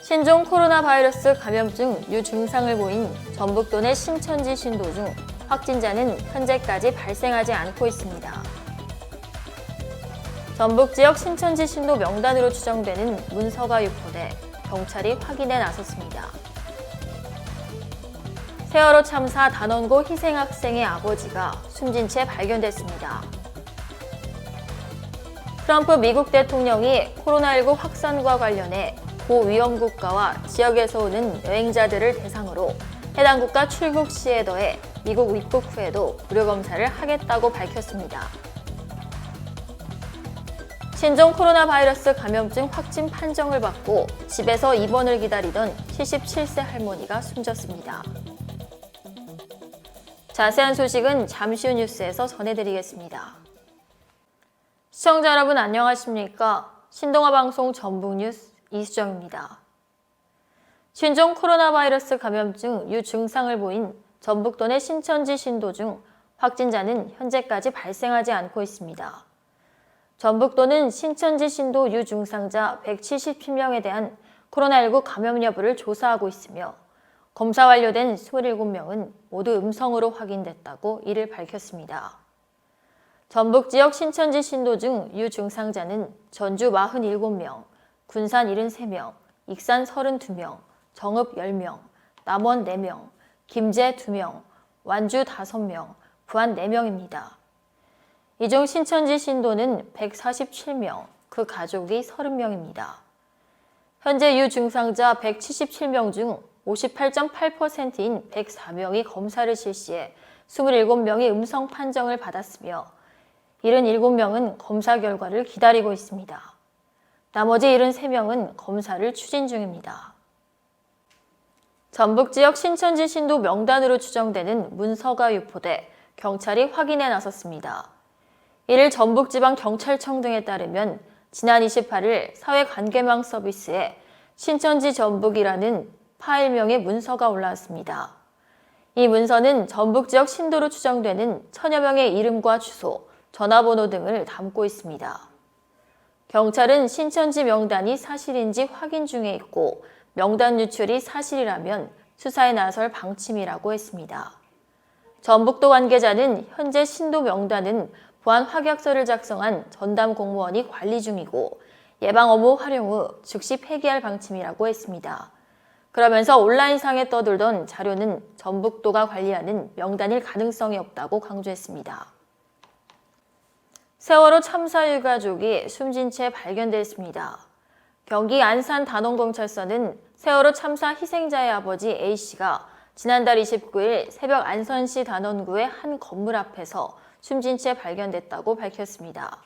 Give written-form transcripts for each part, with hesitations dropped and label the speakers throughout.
Speaker 1: 신종 코로나 바이러스 감염증 유증상을 보인 전북도 내 신천지 신도 중 확진자는 현재까지 발생하지 않고 있습니다. 전북 지역 신천지 신도 명단으로 추정되는 문서가 유포돼 경찰이 확인에 나섰습니다. 세월호 참사 단원고 희생학생의 아버지가 숨진 채 발견됐습니다. 트럼프 미국 대통령이 코로나19 확산과 관련해 고위험 국가와 지역에서 오는 여행자들을 대상으로 해당 국가 출국 시에 더해 미국 입국 후에도 무료검사를 하겠다고 밝혔습니다. 신종 코로나 바이러스 감염증 확진 판정을 받고 집에서 입원을 기다리던 77세 할머니가 숨졌습니다. 자세한 소식은 잠시 후 뉴스에서 전해드리겠습니다. 시청자 여러분 안녕하십니까? 신동아 방송 전북뉴스 이수정입니다. 신종 코로나 바이러스 감염증 유증상을 보인 전북도 내 신천지 신도 중 확진자는 현재까지 발생하지 않고 있습니다. 전북도는 신천지 신도 유증상자 177명에 대한 코로나19 감염 여부를 조사하고 있으며 검사 완료된 27명은 모두 음성으로 확인됐다고 이를 밝혔습니다. 전북 지역 신천지 신도 중 유증상자는 전주 47명, 군산 73명, 익산 32명, 정읍 10명, 남원 4명, 김제 2명, 완주 5명, 부안 4명입니다. 이 중 신천지 신도는 147명, 그 가족이 30명입니다. 현재 유증상자 177명 중 58.8%인 104명이 검사를 실시해 27명이 음성 판정을 받았으며 77명은 검사 결과를 기다리고 있습니다. 나머지 73명은 검사를 추진 중입니다. 전북 지역 신천지 신도 명단으로 추정되는 문서가 유포돼 경찰이 확인에 나섰습니다. 이를 전북지방경찰청 등에 따르면 지난 28일 사회관계망 서비스에 신천지 전북이라는 파일명의 문서가 올라왔습니다. 이 문서는 전북 지역 신도로 추정되는 천여 명의 이름과 주소, 전화번호 등을 담고 있습니다. 경찰은 신천지 명단이 사실인지 확인 중에 있고 명단 유출이 사실이라면 수사에 나설 방침이라고 했습니다. 전북도 관계자는 현재 신도 명단은 보안 확약서를 작성한 전담 공무원이 관리 중이고 예방 업무 활용 후 즉시 폐기할 방침이라고 했습니다. 그러면서 온라인상에 떠돌던 자료는 전북도가 관리하는 명단일 가능성이 없다고 강조했습니다. 세월호 참사 유가족이 숨진 채 발견됐습니다. 경기 안산 단원경찰서는 세월호 참사 희생자의 아버지 A씨가 지난달 29일 새벽 안산시 단원구의 한 건물 앞에서 숨진 채 발견됐다고 밝혔습니다.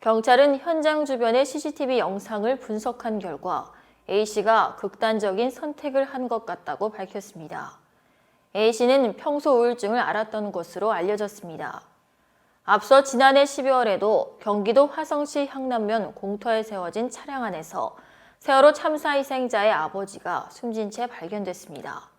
Speaker 1: 경찰은 현장 주변의 CCTV 영상을 분석한 결과 A씨가 극단적인 선택을 한 것 같다고 밝혔습니다. A씨는 평소 우울증을 앓았던 것으로 알려졌습니다. 앞서 지난해 12월에도 경기도 화성시 향남면 공터에 세워진 차량 안에서 세월호 참사 희생자의 아버지가 숨진 채 발견됐습니다.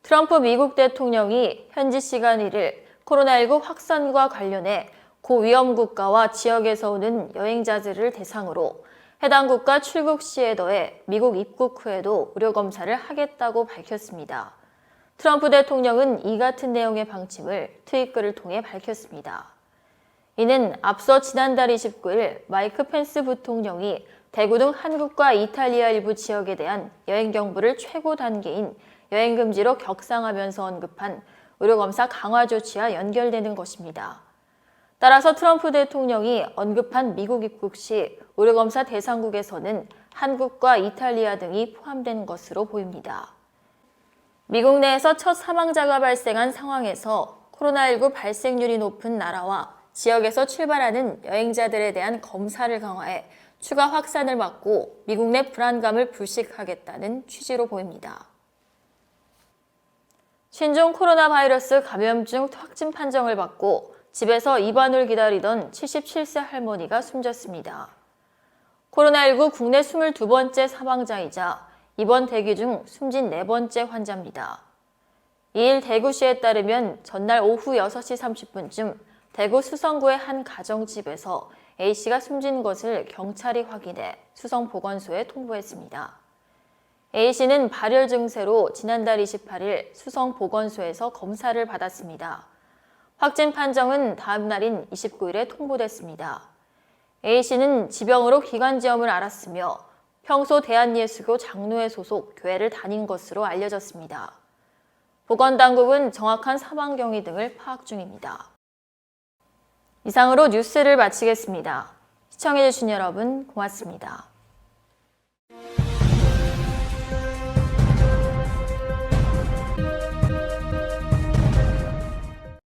Speaker 1: 트럼프 미국 대통령이 현지 시간 1일 코로나19 확산과 관련해 고위험 국가와 지역에서 오는 여행자들을 대상으로 해당 국가 출국 시에 더해 미국 입국 후에도 무료검사를 하겠다고 밝혔습니다. 트럼프 대통령은 이 같은 내용의 방침을 트윗글을 통해 밝혔습니다. 이는 앞서 지난달 29일 마이크 펜스 부통령이 대구 등 한국과 이탈리아 일부 지역에 대한 여행 경보를 최고 단계인 여행 금지로 격상하면서 언급한 의료검사 강화 조치와 연결되는 것입니다. 따라서 트럼프 대통령이 언급한 미국 입국 시 의료검사 대상국에서는 한국과 이탈리아 등이 포함된 것으로 보입니다. 미국 내에서 첫 사망자가 발생한 상황에서 코로나19 발생률이 높은 나라와 지역에서 출발하는 여행자들에 대한 검사를 강화해 추가 확산을 막고 미국 내 불안감을 불식하겠다는 취지로 보입니다. 신종 코로나 바이러스 감염증 확진 판정을 받고 집에서 입원을 기다리던 77세 할머니가 숨졌습니다. 코로나19 국내 22번째 사망자이자 입원 대기 중 숨진 4번째 환자입니다. 2일 대구시에 따르면 전날 오후 6시 30분쯤 대구 수성구의 한 가정집에서 A씨가 숨진 것을 경찰이 확인해 수성보건소에 통보했습니다. A씨는 발열 증세로 지난달 28일 수성보건소에서 검사를 받았습니다. 확진 판정은 다음 날인 29일에 통보됐습니다. A씨는 지병으로 기관지염을 앓았으며 평소 대한예수교 장로회 소속 교회를 다닌 것으로 알려졌습니다. 보건당국은 정확한 사망 경위 등을 파악 중입니다. 이상으로 뉴스를 마치겠습니다. 시청해주신 여러분 고맙습니다.